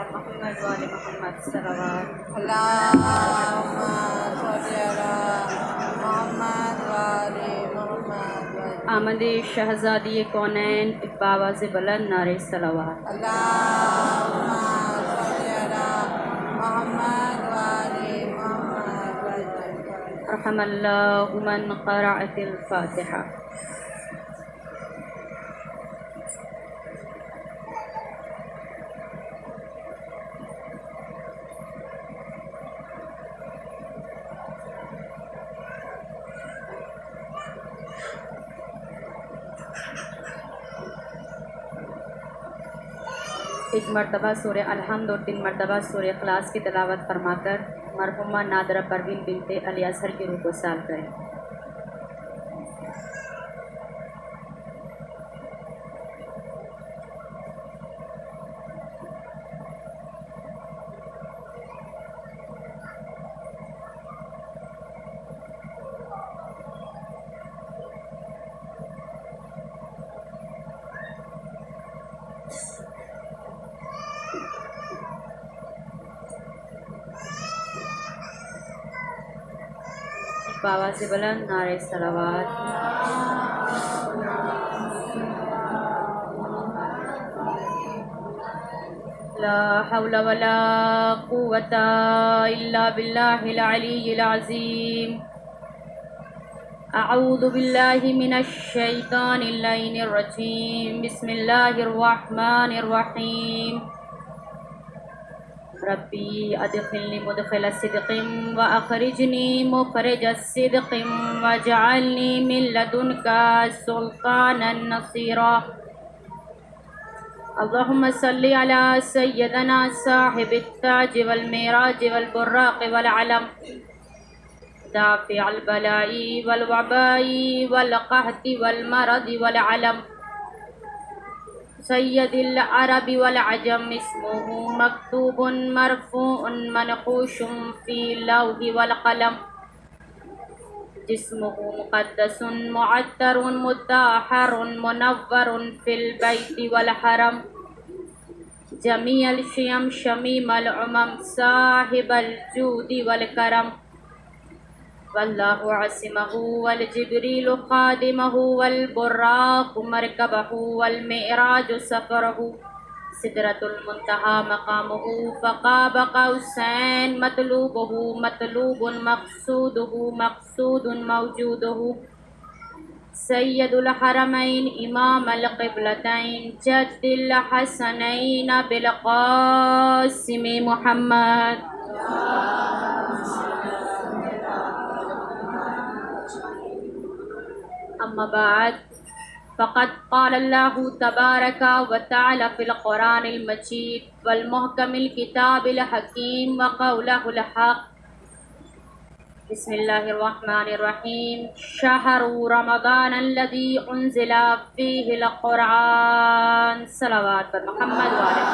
محمد وآل محمد صلوات اللهم صل على محمد وآل محمد آمد شہزادی کونین بآواز بلند نعرہ صلوات اللهم صل على محمد وآل محمد رحم اللہ من قرأت الفاتحہ. ایک مرتبہ سورہ الحمد اور 3 مرتبہ سورہ اخلاص کی تلاوت فرما کر مرحومہ نادرہ پروین بنت علی اظہر کی روح کو سال کریں. بآواز بلند نعرہ صلوات. لا حول ولا قوة إلا بالله العلي العظيم. اعوذ باللہ من الشیطان اللعین الرجیم. بسم اللہ الرحمن الرحیم. ربی ادخلنی مدخل صدق واخرجنی مخرج صدق واجعلنی من لدنک سلطانا نصیرا. اللہم صلی علی سیدنا صاحب التاج والمیراج والبراق والعلم دافع البلاء والوباء والقحط والمرض والعلم سید العرب والعجم. اسمه مکتوب مرفوع منقوش فی اللوح والقلم. جسمه مقدس معطر مطہر منور فی البیت والحرم. جمیع الشیم شمیم العمم صاحب الجود والکرم. واللہ عصمہ والجبریل خادمہ والبراق مرکبہ والمعراج سفرہ. سدرۃ المنتہی مقامہ فقاب قوسین مطلوبہ مطلوب مقصودہ مقصود موجودہ. سید الحرمین امام القبلتین جد الحسنین بالقاسم محمد. اما بعد فقد قال اللہ تبارک و تعالی فی القرآن المجید والمحکم الکتاب الحکیم وقولہ الحق. بسم اللہ الرحمن الرحیم. شہر رمضان الذی انزل فیہ القرآن. صلوات پر محمد وآلہ.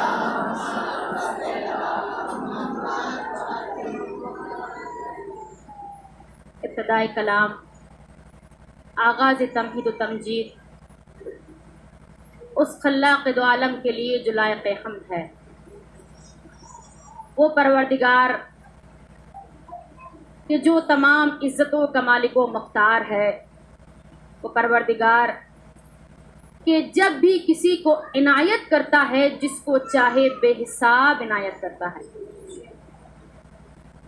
ابتدائی کلام آغاز تمہید و تمجید اس خلاق دو عالم کے لیے جو لائق حمد ہے. وہ پروردگار کہ جو تمام عزتوں کا مالک و مختار ہے. وہ پروردگار کہ جب بھی کسی کو عنایت کرتا ہے جس کو چاہے بے حساب عنایت کرتا ہے۔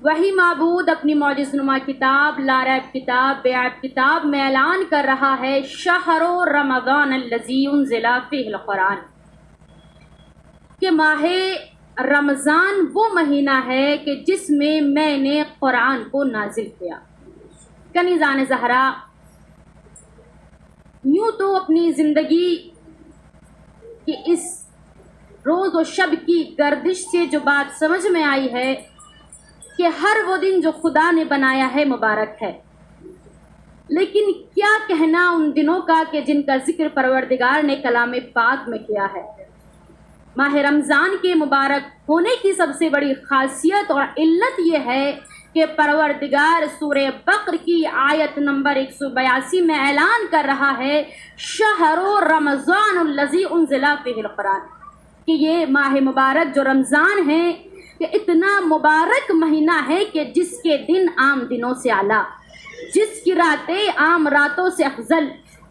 وہی معبود اپنی معجز نما کتاب لا ریب کتاب بے عیب کتاب میں اعلان کر رہا ہے شہر رمضان الذی انزل فیہ القرآن، کہ ماہ رمضان وہ مہینہ ہے کہ جس میں نے قرآن کو نازل کیا۔ کنیزان زہرا، یوں تو اپنی زندگی کی اس روز و شب کی گردش سے جو بات سمجھ میں آئی ہے کہ ہر وہ دن جو خدا نے بنایا ہے مبارک ہے، لیکن کیا کہنا ان دنوں کا کہ جن کا ذکر پروردگار نے کلام پاک میں کیا ہے۔ ماہ رمضان کے مبارک ہونے کی سب سے بڑی خاصیت اور علت یہ ہے کہ پروردگار سورہ بقر کی آیت نمبر 182 میں اعلان کر رہا ہے شہر رمضان الذی انزل فیہ القرآن، کہ یہ ماہ مبارک جو رمضان ہے کہ اتنا مبارک مہینہ ہے کہ جس کے دن عام دنوں سے اعلیٰ، جس کی راتیں عام راتوں سے افضل،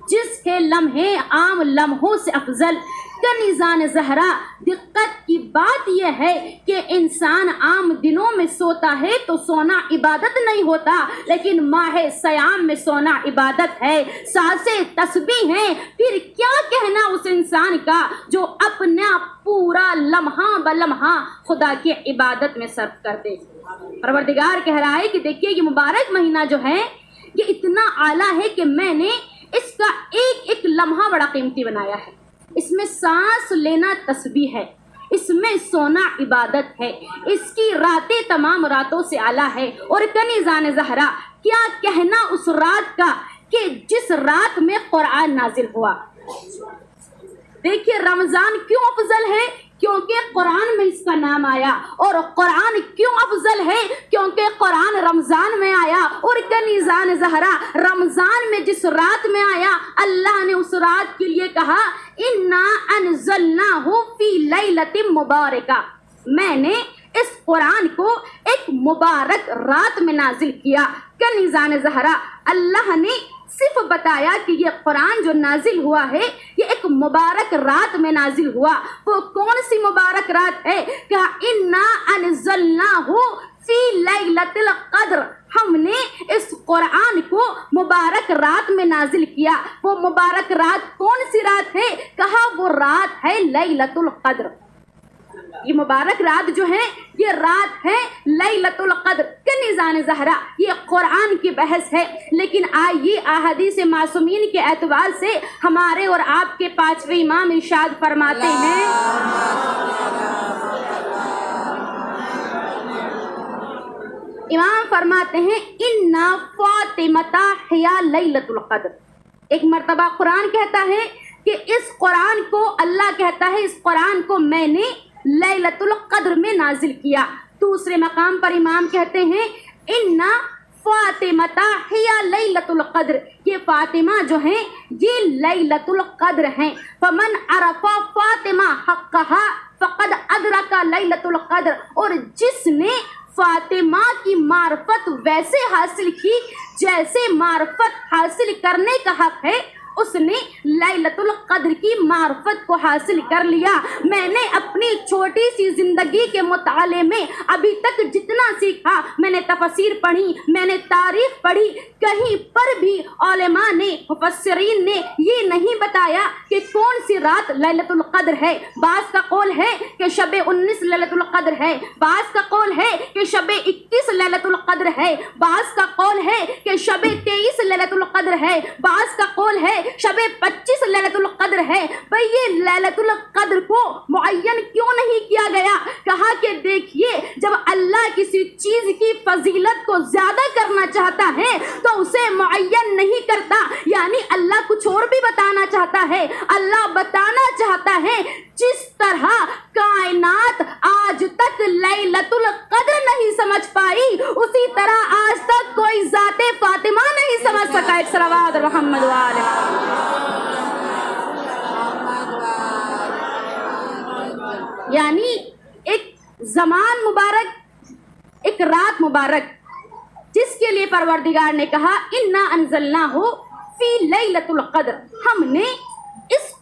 جس کے لمحے عام لمحوں سے افضل۔ کنیزان زہرا، دقت کی بات یہ ہے کہ انسان عام دنوں میں سوتا ہے تو سونا عبادت نہیں ہوتا، لیکن ماہ سیام میں سونا عبادت ہے، سانسیں تسبیح ہیں۔ پھر کیا کہنا اس انسان کا جو اپنا پورا لمحہ بلمحہ خدا کی عبادت میں صرف کر دے۔ پروردگار کہہ رہا ہے کہ دیکھیے یہ مبارک مہینہ جو ہے یہ اتنا اعلیٰ ہے کہ میں نے اس کا ایک ایک لمحہ بڑا قیمتی بنایا ہے۔ اس میں سانس لینا تسبیح ہے، اس میں سونا عبادت ہے، اس کی راتیں تمام راتوں سے اعلیٰ ہے۔ اور کنیزان زہرا، کیا کہنا اس رات کا کہ جس رات میں قرآن نازل ہوا۔ دیکھیے رمضان کیوں افضل ہے؟ کیونکہ قرآن میں اس کا نام آیا۔ اور قرآن کیوں افضل ہے؟ کیونکہ قرآن رمضان میں آیا۔ اور کنیزان زہرا، رمضان میں جس رات میں آیا اللہ نے اس رات کے لیے کہا انا انزلناہ فی لیلۃ مبارکہ، میں نے اس قرآن کو ایک مبارک رات میں نازل کیا۔ کنیزان زہرا، اللہ نے صرف بتایا کہ یہ قرآن جو نازل ہوا ہے یہ ایک مبارک رات میں نازل ہوا۔ وہ کون سی مبارک رات ہے؟ کہ انا انزلناہ فی لیلۃ القدر، ہم نے اس قرآن کو مبارک رات میں نازل کیا۔ وہ مبارک رات کون سی رات ہے؟ کہا وہ رات ہے لیلۃ القدر۔ یہ مبارک رات جو ہے یہ رات ہے لیلۃ القدر۔ کنیزان زہرا، یہ قرآن کی بحث ہے، لیکن آئیے احادیث معصومین کے اعتبار سے ہمارے اور آپ کے پانچویں امام ارشاد فرماتے ہیں امام فرماتے ہیں اِنَّ فاطمۃ ہِیَ لیلۃ القدر۔ ایک مرتبہ قرآن کہتا ہے کہ اس قرآن کو اللہ کہتا ہے اس قرآن کو میں نے لیلۃ القدر میں نازل کیا۔ دوسرے مقام پر امام کہتے ہیں اِنَّ فاطمۃ ہِیَ لیلۃ القدر، یہ فاطمہ جو ہیں یہ لیلۃ القدر ہیں۔ فمن عرف فاطمہ حقہا فقد ادرک لیلۃ القدر، اور جس نے فاطمہ کی معرفت ویسے حاصل کی جیسے معرفت حاصل کرنے کا حق ہے، اس نے لیلۃ القدر کی معرفت کو حاصل کر لیا۔ میں نے اپنی چھوٹی سی زندگی کے مطالعے میں ابھی تک جتنا سیکھا، میں نے تفسیر پڑھی، میں نے تاریخ پڑھی، کہیں پر بھی علماء نے مفسرین نے یہ نہیں بتایا کہ کون سی رات لیلۃ القدر ہے۔ بعض کا قول ہے کہ شب 19 لیلۃ القدر ہے، بعض کا قول ہے کہ شب 21 لیلۃ القدر ہے، بعض کا قول ہے کہ شب 23 لیلۃ القدر ہے، بعض کا قول ہے شب 25 لیلۃ القدر ہے۔ بھئی یہ لیلۃ القدر کو معین کیوں نہیں کیا گیا؟ کہا کہ دیکھیے جب اللہ کسی چیز کی فضیلت کو زیادہ کرنا چاہتا ہے تو اسے معین نہیں کرتا، یعنی اللہ کچھ اور بھی بتانا چاہتا ہے۔ اللہ بتانا چاہتا ہے جس طرح کائنات آج تک لیلۃ القدر نہیں سمجھ پائی، اسی طرح آج تک کوئی ذات فاطمہ نہیں سمجھ سکا۔ ایک صلوات محمد والے یعنی ایک زمان مبارک، ایک رات مبارک جس کے لیے پروردگار نے کہا انا انزلناہ فی لیلۃ القدر، ہم نے اس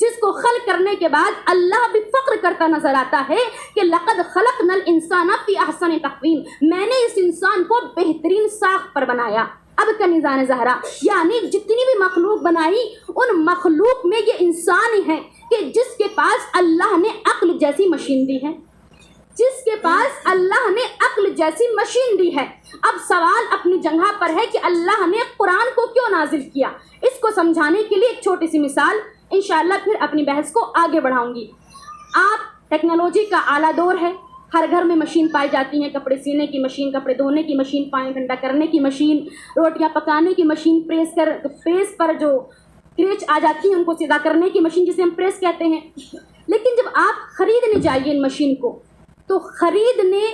جس کو خلق کرنے کے بعد اللہ بھی فخر کرتا نظر آتا ہے کہ لقد خلقنا الانسان فی احسن تقویم، میں نے اس انسان کو بہترین ساخت پر بنایا۔ اب کنیزان زہرا یعنی جتنی بھی مخلوق بنائی ان مخلوق میں یہ انسان ہی ہے کہ جس کے پاس اللہ نے عقل جیسی مشین دی ہے، جس کے پاس اللہ نے عقل جیسی مشین دی ہے۔ اب سوال اپنی جگہ پر ہے کہ اللہ نے قرآن کو کیوں نازل کیا؟ اس کو سمجھانے کے لیے ایک چھوٹی سی مثال انشاءاللہ پھر اپنی بحث کو آگے بڑھاؤں گی۔ آپ ٹیکنالوجی کا اعلیٰ دور ہے، ہر گھر میں مشین پائی جاتی ہیں، کپڑے سینے کی مشین، کپڑے دھونے کی مشین، پانی ٹھنڈا کرنے کی مشین، روٹیاں پکانے کی مشین، پریس پر جو کریچ آ جاتی ہیں ان کو سیدھا کرنے کی مشین جسے ہم پریس کہتے ہیں۔ لیکن جب آپ خریدنے جائیے ان مشین کو تو خریدنے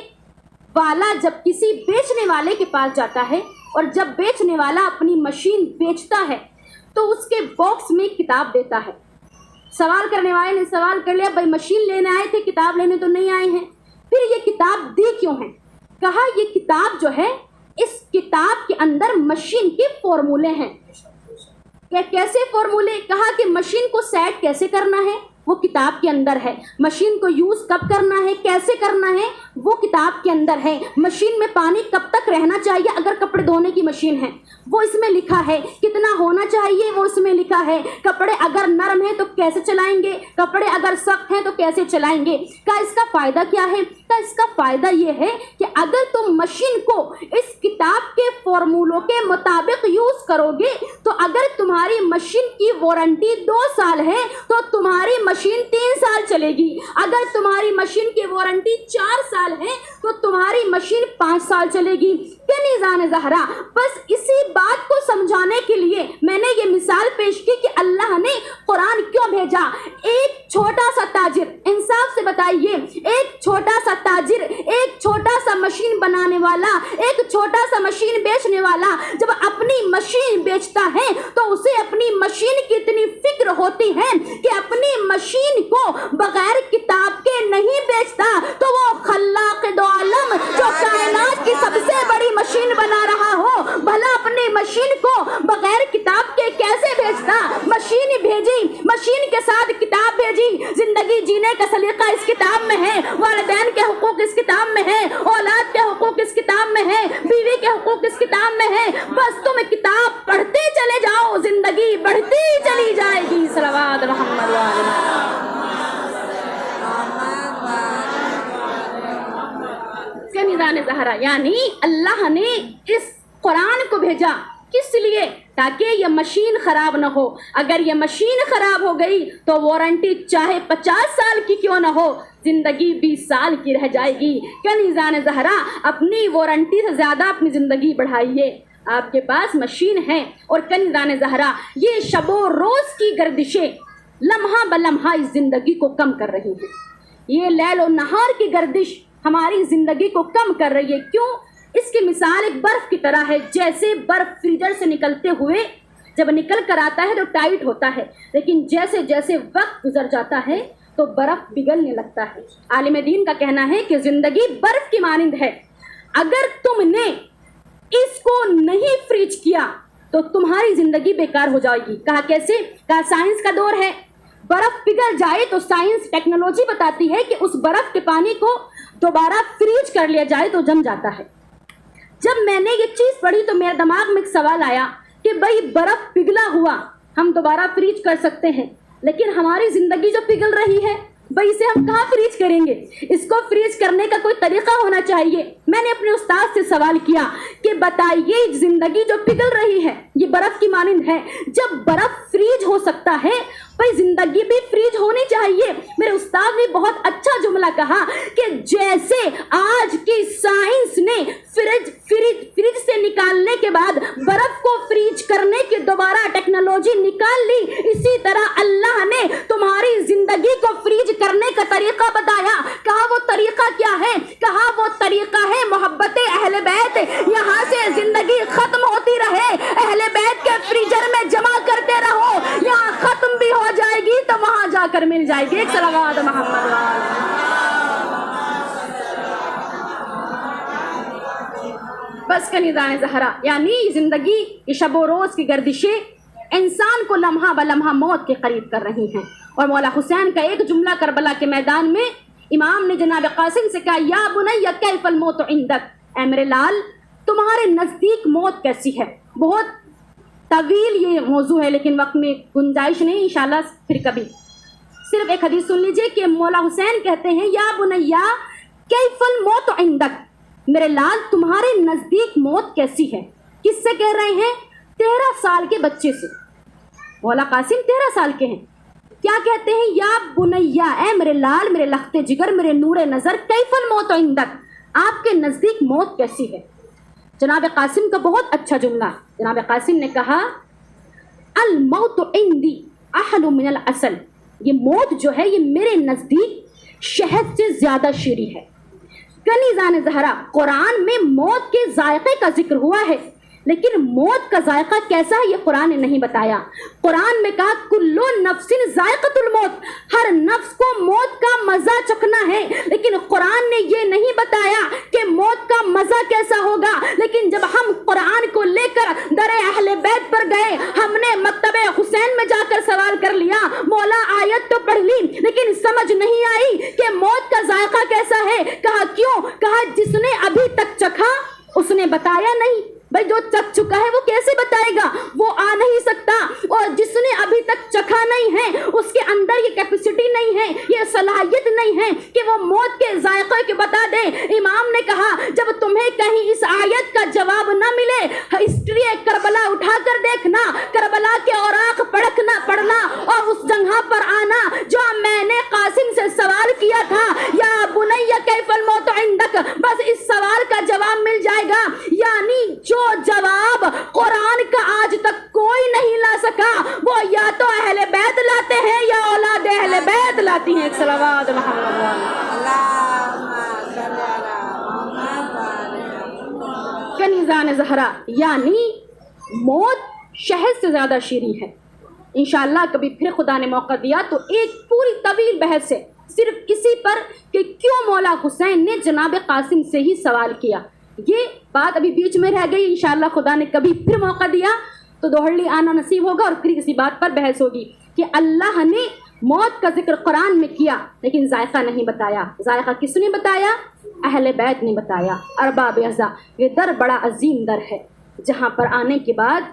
والا جب کسی بیچنے والے کے پاس جاتا ہے اور جب بیچنے والا اپنی مشین بیچتا ہے تو اس کے باکس میں کتاب دیتا ہے۔ سوال کرنے والے نے سوال کر لیا بھائی مشین لینے آئے تھے، کتاب لینے تو نہیں آئے ہیں، پھر یہ کتاب دی کیوں ہے؟ کہا یہ کتاب جو ہے اس کتاب کے اندر مشین کے فارمولے ہیں۔ کیسے فارمولے؟ کہا کہ مشین کو سیٹ کیسے کرنا ہے وہ کتاب کے اندر ہے، مشین کو یوز کب کرنا ہے، کیسے کرنا ہے وہ کتاب کے اندر ہے، مشین میں پانی کب تک رہنا چاہیے اگر کپڑے دھونے کی مشین ہے وہ اس میں لکھا ہے، کتنا ہونا چاہیے وہ اس میں لکھا ہے، کپڑے اگر نرم ہیں تو کیسے چلائیں گے، کپڑے اگر سخت ہیں تو کیسے چلائیں گے۔ کہا اس کا فائدہ کیا ہے؟ کہا اس کا فائدہ یہ ہے کہ اگر تم مشین کو اس کتاب کے فارمولوں کے مطابق یوز کرو گے تو اگر تمہاری مشین کی وارنٹی 2 سال ہے تو تمہاری مشین 3 سال چلے گی، اگر تمہاری مشین کی وارنٹی 4 سال ہے تو تمہاری مشین 5 سال چلے گی۔ کنیزان زہرا بس اسی بات کو سمجھانے کے لیے میں نے یہ مثال پیش کی کہ اللہ نے قرآن کیوں بھیجا۔ ایک چھوٹا سا تاجر، انصاف سے بتائیے، ایک چھوٹا سا تاجر، ایک چھوٹا سا مشین بنانے والا، ایک چھوٹا سا مشین بیچنے والا جب اپنی مشین بیچتا ہے تو اسے اپنی مشین کی اتنی فکر ہوتی ہے کہ اپنی مشین کو بغیر کتاب کے نہیں بیچتا تو وہ خلاق دو عالم جو کائنات کی سب سے بڑی مشین بنا رہا ہو بھلا اپنی مشین کو بغیر کتاب کے کیسے بیچتا؟ مشین بھیجی، مشین کے ساتھ کتاب بھیجی، زندگی جینے کا سلیقہ اس کتاب میں ہے، والدین کے حقوق اس کتاب میں ہے، اولاد کے حقوق اس کتاب میں ہے، بیوی کے حقوق اس کتاب میں ہے، بس تم کتاب پڑھتے چلے جاؤ، زندگی بڑھتی چلی جائے گی۔ صلوات محمد کنیزان زہرا یعنی اللہ نے اس قرآن کو بھیجا کس لیے؟ تاکہ یہ مشین خراب نہ ہو، اگر یہ مشین خراب ہو گئی تو وارنٹی چاہے 50 سال کی کیوں نہ ہو زندگی 20 سال کی رہ جائے گی۔ کنیزان زہرا اپنی وارنٹی سے زیادہ اپنی زندگی بڑھائیے، آپ کے پاس مشین ہے۔ اور کنیزان زہرا یہ شب و روز کی گردشیں لمحہ بلمحہ اس زندگی کو کم کر رہی ہیں، یہ لیل و نہار کی گردش ہماری زندگی کو کم کر رہی ہے۔ کیوں؟ اس کی مثال ایک برف کی طرح ہے، جیسے برف فریزر سے نکلتے ہوئے جب نکل کر آتا ہے تو ٹائٹ ہوتا ہے، لیکن جیسے جیسے وقت گزر جاتا ہے تو برف پگھلنے لگتا ہے۔ عالم دین کا کہنا ہے کہ زندگی برف کی مانند ہے، اگر تم نے اس کو نہیں فریج کیا تو تمہاری زندگی بیکار ہو جائے گی۔ کہا کیسے؟ کہا سائنس کا دور ہے، برف پگھل جائے تو سائنس ٹیکنالوجی بتاتی ہے کہ اس برف کے پانی کو دوبارہ فریج کر لیا جائے تو جم جاتا ہے۔ جب میں نے یہ چیز پڑھی تو میرے دماغ میں ایک سوال آیا کہ بھائی برف پگھلا ہوا ہم دوبارہ فریج کر سکتے ہیں، لیکن ہماری زندگی جو پگھل رہی ہے بھائی اسے ہم کہاں فریج کریں گے؟ اس کو فریج کرنے کا کوئی طریقہ ہونا چاہیے۔ میں نے اپنے استاد سے سوال کیا کہ بتائیے زندگی جو پگھل رہی ہے یہ برف کی مانند ہے، جب برف فریج ہو سکتا ہے بھائی زندگی بھی فریج ہونی چاہیے۔ میرے استاد نے بہت اچھا جملہ کہا کہ جیسے آج کی سائنس نے فریج سے نکالنے کے بعد برف کو فریج کرنے کی دوبارہ ٹیکنالوجی نکال لی، اسی طرح اللہ نے تمہاری زندگی کو فریج کرنے کا طریقہ بتایا۔ کہا وہ طریقہ کیا ہے؟ کہا وہ طریقہ ہے محبت اہل بیت، یہاں سے زندگی ختم ہوتی رہے، اہل بیت کے فریجر میں جمع کرتے رہو، یہاں ختم بھی ہو جائے گی تو وہاں جا کر مل جائے گی۔ ایک صلوات محمد بس کنیزان زہرا یعنی زندگی کی شب و روز کی گردشیں انسان کو لمحہ بلمحہ موت کے قریب کر رہی ہیں، اور مولا حسین کا ایک جملہ کربلا کے میدان میں امام نے جناب قاسم سے کہا یا بنی کیف الموت عندک، اے میرے لال تمہارے نزدیک موت کیسی ہے. بہت طویل یہ موضوع ہے لیکن وقت میں گنجائش نہیں، انشاءاللہ پھر کبھی. صرف ایک حدیث سن لیجئے کہ مولا حسین کہتے ہیں یا بنیا کیف الموت عندک، میرے لال تمہارے نزدیک موت کیسی ہے. کس سے کہہ رہے ہیں؟ 13 سال کے بچے سے. مولا قاسم 13 سال کے ہیں. کیا کہتے ہیں؟ یا بنیا، اے میرے لال، میرے لخت جگر، میرے نور نظر، کیف الموت عندک، آپ کے نزدیک موت کیسی ہے. جناب قاسم کا بہت اچھا جملہ. جناب قاسم نے کہا الموت عندی احلو من العسل، یہ موت جو ہے یہ میرے نزدیک شہد سے زیادہ شیریں ہے. کنیزان زہرا، قرآن میں موت کے ذائقے کا ذکر ہوا ہے لیکن موت کا ذائقہ کیسا ہے یہ قرآن نے نہیں بتایا. قرآن میں کہا کلو نفس ذائقۃ الموت، ہر نفس کو موت کا مزہ چکھنا ہے، لیکن قرآن نے یہ نہیں بتایا کہ موت کا مزہ کیسا ہوگا. لیکن جب ہم قرآن کو لے کر در اہل بیت پر گئے، ہم نے مکتب حسین میں جا کر سوال کر لیا، مولا آیت تو پڑھ لی لیکن سمجھ نہیں آئی کہ موت کا ذائقہ کیسا ہے. کہا کیوں؟ کہا جس نے ابھی تک چکھا اس نے بتایا نہیں. بھائی جو چکھ چکا ہے وہ کیسے بتائے گا؟ وہ آ نہیں سکتا. اور جس نے ابھی تک چکھا نہیں ہے اس کے اندر یہ کیپیسٹی نہیں ہے، یہ صلاحیت نہیں ہے کہ وہ موت کے ذائقے کے بتا دے. امام نے کہا جب تمہیں کہیں اس آیت کا جواب نہ ملے، ہسٹری کربلا اٹھا کر دیکھنا، کربلا کے اوراق پڑھنا اور اس جگہ پر آنا جو میں نے قاسم سے سوال کیا تھا یا بنی کیف الموت عندک، بس اس سوال کا جواب مل جائے گا. یعنی جو جواب قرآن کا آج تک کوئی نہیں لا سکا وہ یا تو اہل بیت لاتے ہیں یا اولاد اہل بیت لاتی ہیں. صلوات محمد کنیزان زہرا، یعنی موت شہد سے زیادہ شیریں ہے. انشاءاللہ کبھی پھر خدا نے موقع دیا تو ایک پوری طویل بحث ہے صرف اسی پر کہ کیوں مولا حسین نے جناب قاسم سے ہی سوال کیا. یہ بات ابھی بیچ میں رہ گئی، انشاءاللہ خدا نے کبھی پھر موقع دیا تو دوہرلی آنا نصیب ہوگا اور پھر کسی بات پر بحث ہوگی کہ اللہ نے موت کا ذکر قرآن میں کیا لیکن ذائقہ نہیں بتایا. ذائقہ کس نے بتایا؟ اہل بیت نے بتایا. ارباب اعضاء، یہ در بڑا عظیم در ہے جہاں پر آنے کے بعد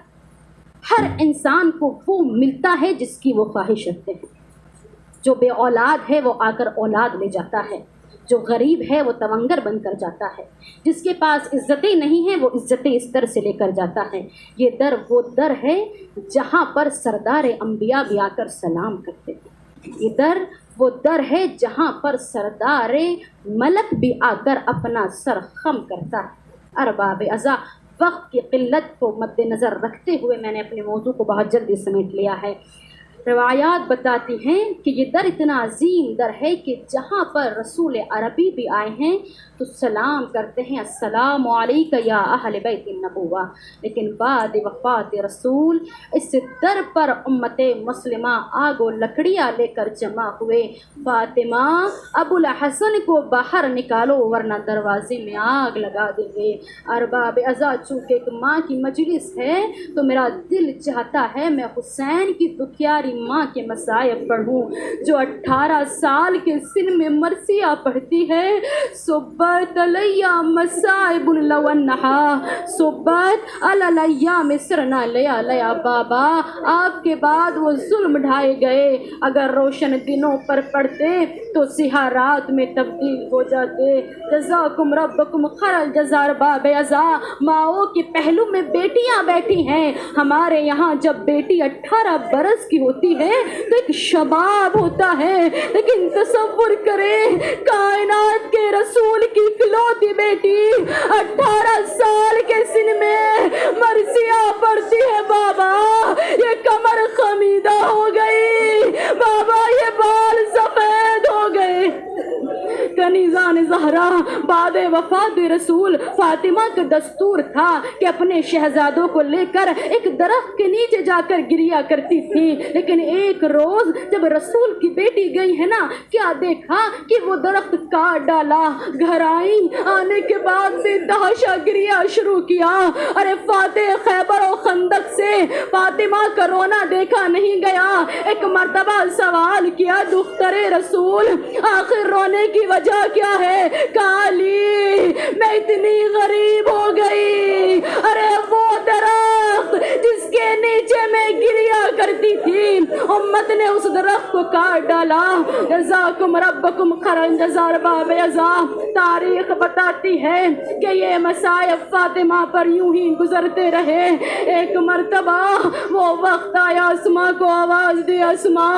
ہر انسان کو وہ ملتا ہے جس کی وہ خواہش رکھتے ہیں. جو بے اولاد ہے وہ آ کر اولاد لے جاتا ہے، جو غریب ہے وہ تونگر بن کر جاتا ہے، جس کے پاس عزتیں نہیں ہیں وہ عزتیں اس در سے لے کر جاتا ہے. یہ در وہ در ہے جہاں پر سردار انبیاء بھی آ کر سلام کرتے ہیں. یہ در وہ در ہے جہاں پر سردار ملک بھی آ کر اپنا سر خم کرتا ہے. ارباب اعضاء، وقت کی قلت کو مد نظر رکھتے ہوئے میں نے اپنے موضوع کو بہت جلدی سمیٹ لیا ہے. روایات بتاتی ہیں کہ یہ در اتنا عظیم در ہے کہ جہاں پر رسول عربی بھی آئے ہیں تو سلام کرتے ہیں السلام علیک یا اہل بیت النبوہ، لیکن بعد وفات رسول اس در پر امت مسلمہ آگ و لکڑیاں لے کر جمع ہوئے. فاطمہ ابو الحسن کو باہر نکالو ورنہ دروازے میں آگ لگا دیں گے. ارباب اعضاء، چونکہ ایک ماں کی مجلس ہے تو میرا دل چاہتا ہے میں حسین کی دکھیاری ماں کے مصائب پڑھوں جو 18 سال کے سن میں مرثیہ پڑھتی ہے. صبت علیہ مصائب لو انہا صبت علیہ مصرنا لیا لیا. بابا آپ کے بعد وہ ظلم ڈھائے گئے، اگر روشن دنوں پر پڑھتے تو سیاہ رات میں تبدیل ہو جاتے. جزاکم ربکم خیر الجزا. ارباب اعضاء، ماؤں کے پہلو میں بیٹیاں بیٹھی ہیں. ہمارے یہاں جب بیٹی 18 برس کی ہوتی ہے تو ایک شباب ہوتا ہے، لیکن تصور کریں کائنات کے رسول کی اکلوتی بیٹی 18 سال کے سن میں مرثیہ پڑھتی ہے. بابا یہ کمر خمیدہ ہو گئی، بابا یہ بال سفید ہو گئے. میزان زہرا بعد وفات رسول فاطمہ کا دستور تھا کہ اپنے شہزادوں کو لے کر ایک درخت کے نیچے جا کر گریا کرتی تھی، لیکن ایک روز جب رسول کی بیٹی گئی ہے نا، کیا دیکھا کہ وہ درخت کاٹ ڈالا، گھر آئی، آنے کے بعد بھی تحاشا گریا شروع کیا۔ ارے فاتح خیبر و خندق سے فاطمہ کا رونا دیکھا نہیں گیا۔ ایک مرتبہ سوال کیا دختر رسول آخر رونے کی وجہ کیا ہے؟ کالی میں اتنی غریب ہو گئی، ارے وہ درخت جس کے نیچے میں گریا کرتی تھی امت نے اس درخت کو کاٹ ڈالا۔ جزاکم ربکم خیرن جزا باب ازا۔ تاریخ بتاتی ہے کہ یہ مصائب فاطمہ پر یوں ہی گزرتے رہے۔ ایک مرتبہ وہ وقت آیا، اسما کو آواز دی، اسما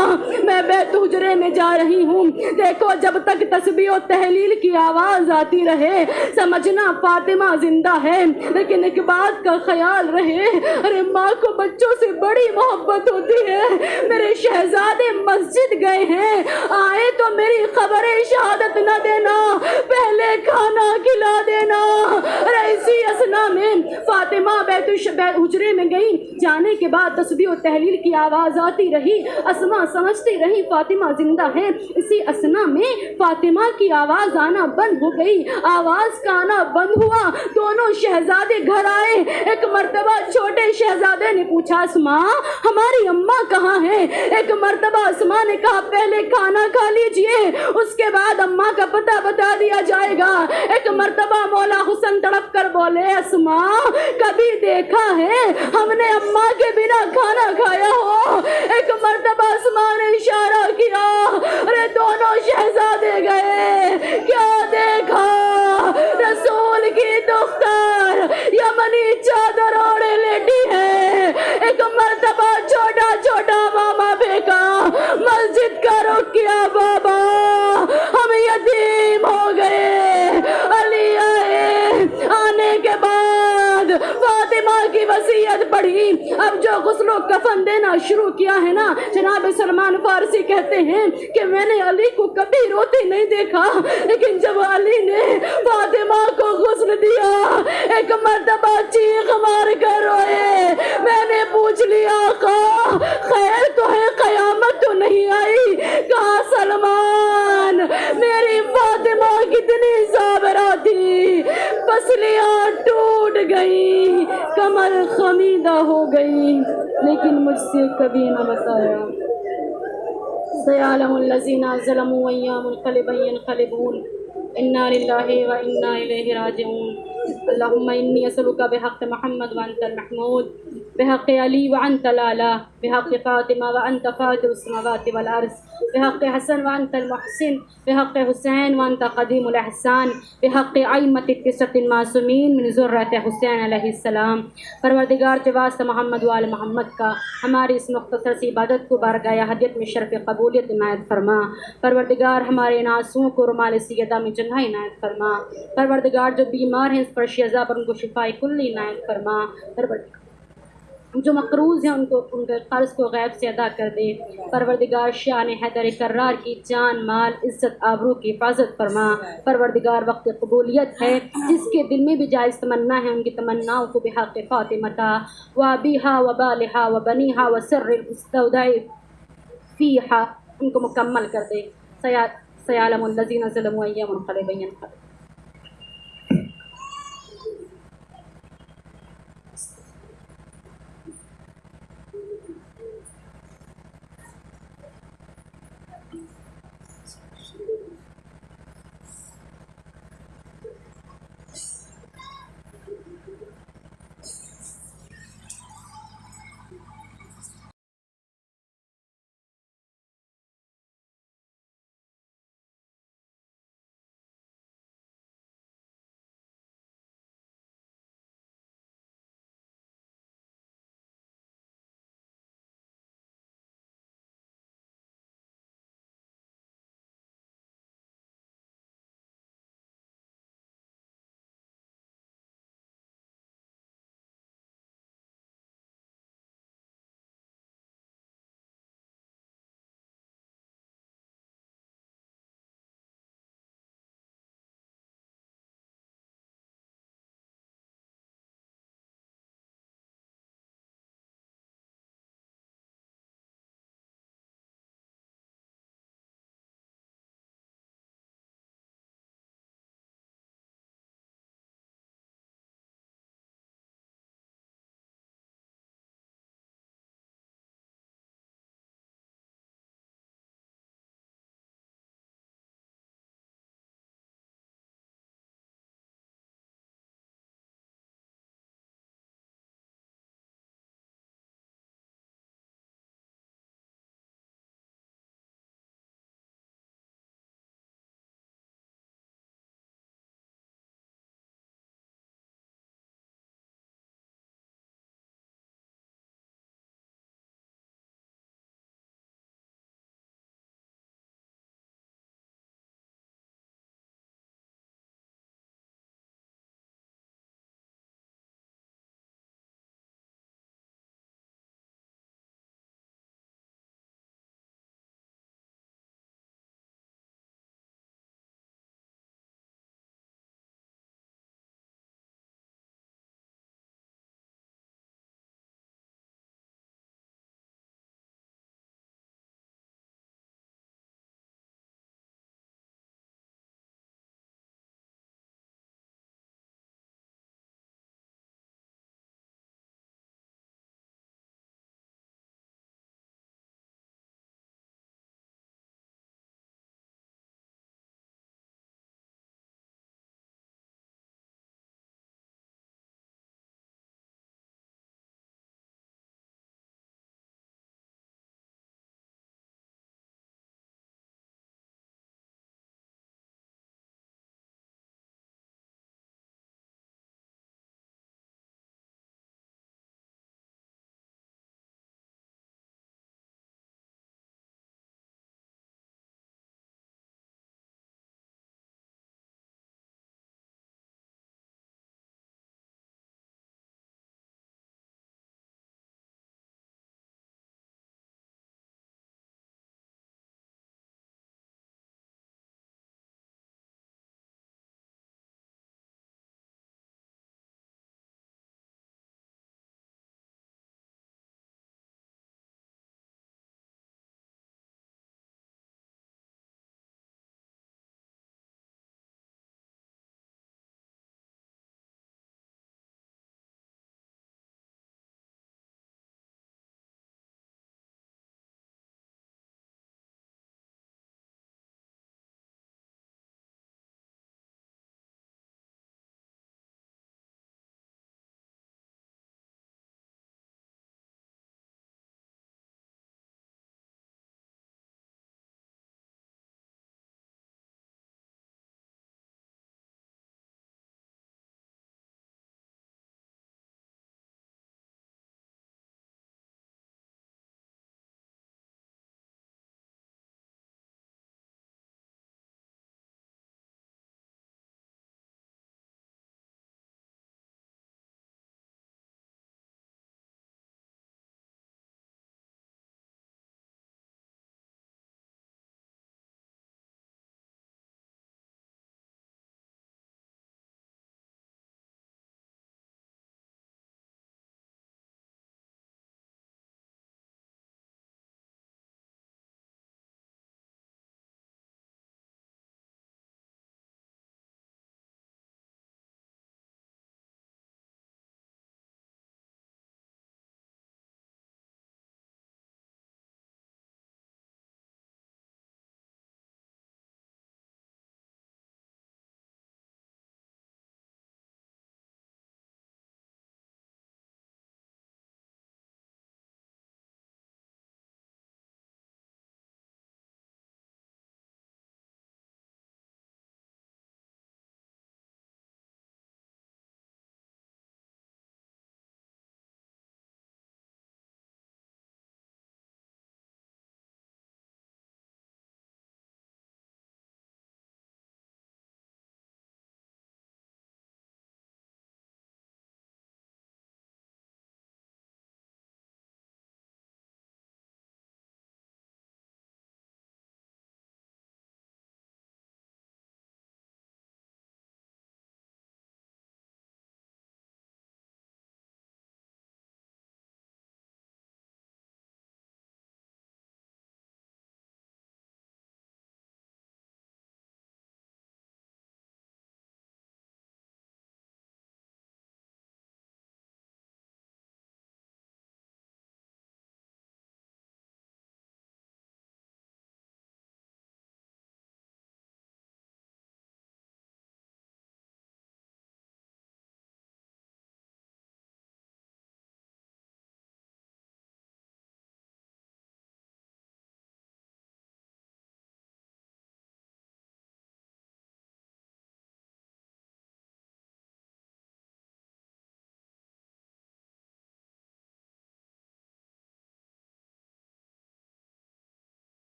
میں بیت حجرے میں جا رہی ہوں، دیکھو جب تک تسبیح و تحلیل کی آواز آتی رہے سمجھنا فاطمہ زندہ ہے، لیکن ایک بات کا خیال رہے، ارے ماں کو بچوں سے بڑی محبت ہوتی ہے۔ میرے شہزادے مسجد گئے ہیں، آئے تو میری خبر شہادت نہ دینا، پہلے کھانا کھلا دینا۔ ارے اسی اسنا میں فاطمہ بیت حجرے میں گئی، جانے کے بعد تسبیح و تحلیل کی آواز آتی رہی، اسما سمجھتی رہی فاطمہ زندہ ہے۔ اسی اسنا میں فاطمہ کی آواز آنا بند ہو گئی، آواز کا آنا بند ہوا، دونوں شہزادے گھر آئے۔ ایک مرتبہ چھوٹے شہزادے نے پوچھا اسما ہماری اماں کہاں ہے؟ ایک مرتبہ اسما نے کہا پہلے کھانا کھا لیجئے اس کے بعد اماں کا پتہ بتا دیا جائے گا۔ ایک مرتبہ مولا حسن تڑپ کر بولے اسما کبھی دیکھا ہے ہم نے اماں کے بنا کھانا کھایا ہو؟ ایک مرتبہ اسما نے اشارہ کیا، ارے دونوں شہزادے گئے، کیا دیکھا؟ رسول کی دختر یمنی چادر اوڑے لیٹی ہے۔ ایک مرتبہ چھوٹا چھوٹا ماما پھینکا، مسجد کا رخ کیا، بابا ہم یتیم ہو گئے۔ علی آئے، آنے کے بعد فاطمہ کی وصیت پڑھی۔ اب جو غسل و کفن دینا شروع کیا ہے نا، جناب سلمان فارسی کہتے ہیں کہ میں نے علی کو کبھی روتے نہیں دیکھا، لیکن جب علی نے فاطمہ کو غسل دیا ایک مرتبہ چیخ مار کر روئے۔ میں نے پوچھ لیا آقا خیر تو ہے، قیامت تو نہیں آئی؟ کہا سلمان میری فاطمہ کتنی صابرہ تھی، پسلیاں ٹوٹ گئی، کمر خمیدہ ہو گئی، لیکن مجھ سے کبھی نہ بتایا۔ سیعلم الذین ظلموا ایام منقلب ينقلبون، انا للہ و انا الیہ راجعون۔ اللہم انی اسألک بحق محمد وانت المحمود، بحق علی وانت الأعلی، بحق فاطمہ وانت فاطر السماوات والارض، بحق حسن وانت المحسن، بحق حسین وانت قدیم الاحسان، بحق ائمۃ التسعۃ المعصومین من ذریۃ حسین علیہ السلام۔ پروردگار کے واسطہ محمد وآل محمد کا ہماری اس مختصر سی عبادت کو بارگاہ احدیت میں شرف قبولیت عنایت فرما۔ پروردگار ہمارے ان آنسوؤں کو رمال سیدہ میں جگہ عنایت فرما۔ پروردگار جو بیمار ہیں اس پر شفا پر ان کو شفاء کلی عنایت فرما۔ پروردگار جو مقروض ہیں ان کے قرض کو غیب سے ادا کر دے۔ پروردگار شان حیدر کرار کی جان مال عزت آبرو کی حفاظت فرما۔ پروردگار وقت قبولیت ہے، جس کے دل میں بھی جائز تمنا ہے ان کی تمناؤں کو بحق فاطمہ و ابیہا و بالہا و بنیہا و سر المستودع فیہا ان کو مکمل کر دے۔ سیعلم الذین ظلموا ایام منقلب